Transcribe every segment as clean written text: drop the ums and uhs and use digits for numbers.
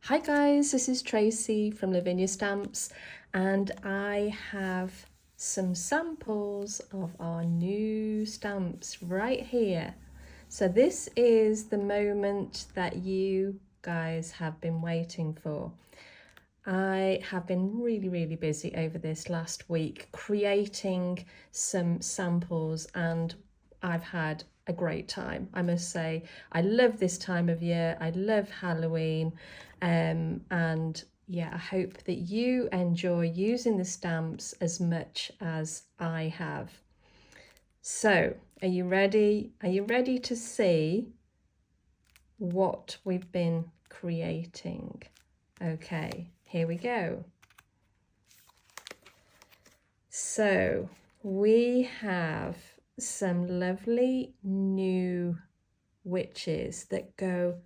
Hi guys, this is Tracey from Lavinia Stamps, and I have some samples of our new stamps right here. So this is the moment that you guys have been waiting for. I have been really busy over this last week creating some samples, and I've had a great time. I must say, I love this time of year. I love Halloween, and yeah, I hope that you enjoy using the stamps as much as I have. So, are you ready? Are you ready to see what we've been creating? Okay, here we go. So we have some lovely new witches that go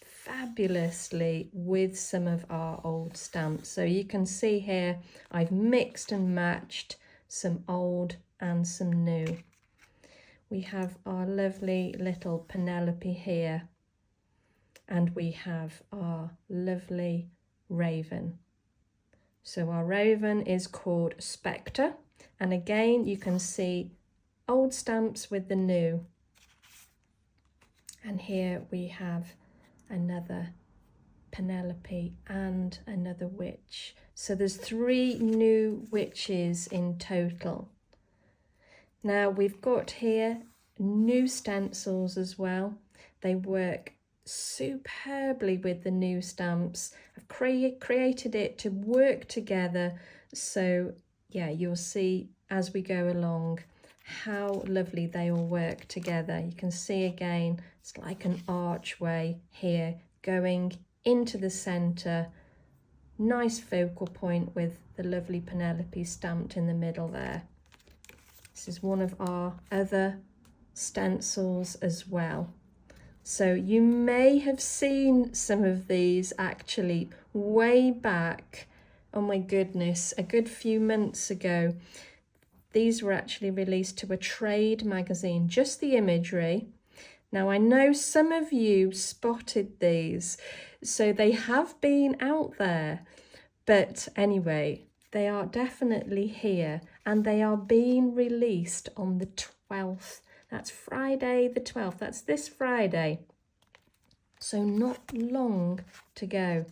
fabulously with some of our old stamps. So you can see here I've mixed and matched some old and some new. We have our lovely little Penelope here, and we have our lovely raven. So our raven is called Spectre, and again you can see old stamps with the new. And here we have another Penelope and another witch. So there's 3 new witches in total. Now we've got here new stencils as well. They work superbly with the new stamps. I've created it to work together, so yeah, you'll see as we go along how lovely they all work together. You can see again it's like an archway here going into the center, nice focal point with the lovely Penelope stamped in the middle there. This is one of our other stencils as well. So you may have seen some of these actually way back, oh my goodness, a good few months ago. These were actually released to a trade magazine, just the imagery. Now I know some of you spotted these, so they have been out there. But anyway, they are definitely here, and they are being released on the 12th. That's Friday the 12th. That's this Friday. So not long to go.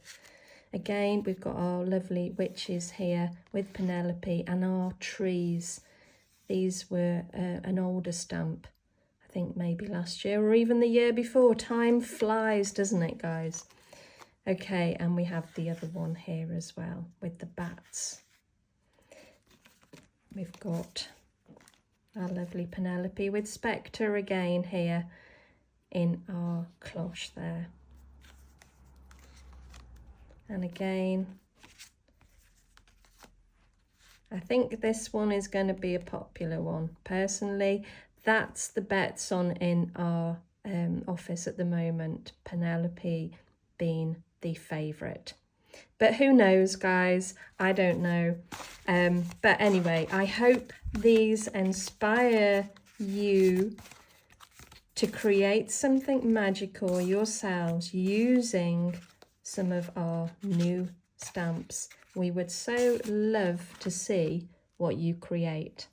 Again, we've got our lovely witches here with Penelope and our trees. These were an older stamp, I think maybe last year or even the year before. Time flies, doesn't it, guys? Okay, and we have the other one here as well with the bats. We've got our lovely Penelope with Spectre again here in our cloche there. And again, I think this one is going to be a popular one. Personally, that's the bets on in our office at the moment, Penelope being the favourite. But who knows, guys? I don't know. But anyway, I hope these inspire you to create something magical yourselves using some of our new stamps. We would so love to see what you create.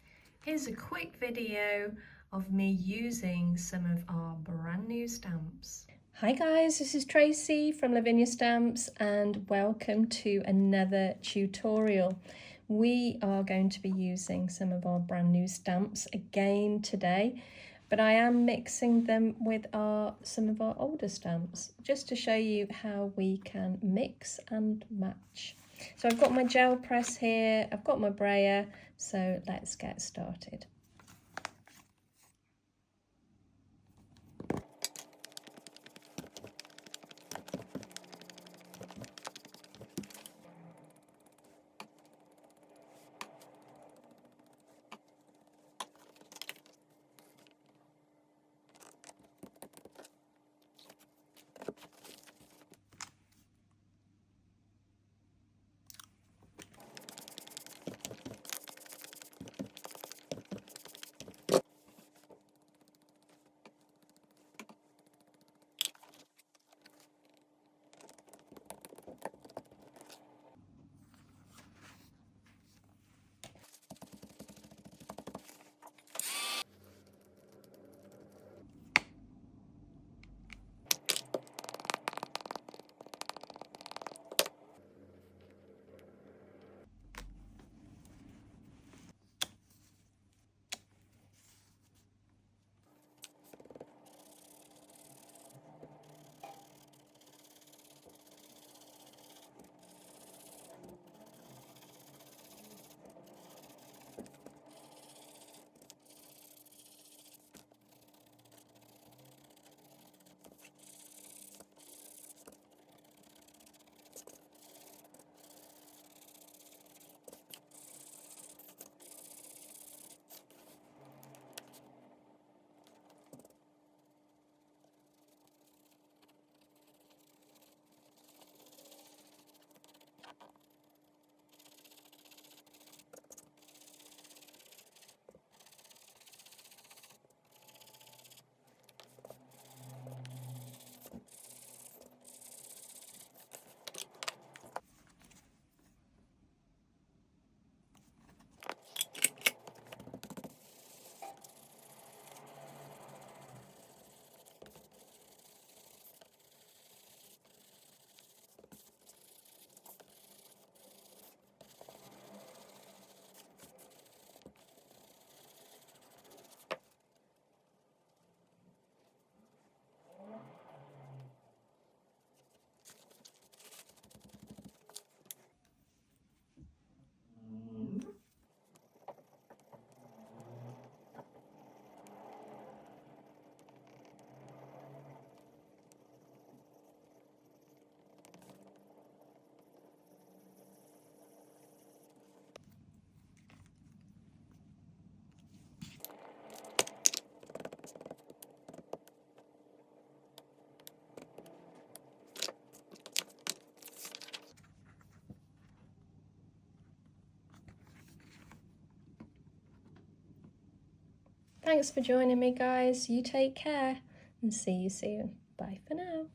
Here's a quick video of me using some of our brand new stamps. Hi guys, this is Tracey from Lavinia Stamps, and welcome to another tutorial. We are going to be using some of our brand new stamps again today, but I am mixing them with some of our older stamps just to show you how we can mix and match. So I've got my gel press here, I've got my brayer, so let's get started. Thanks for joining me, guys. You take care and see you soon. Bye for now.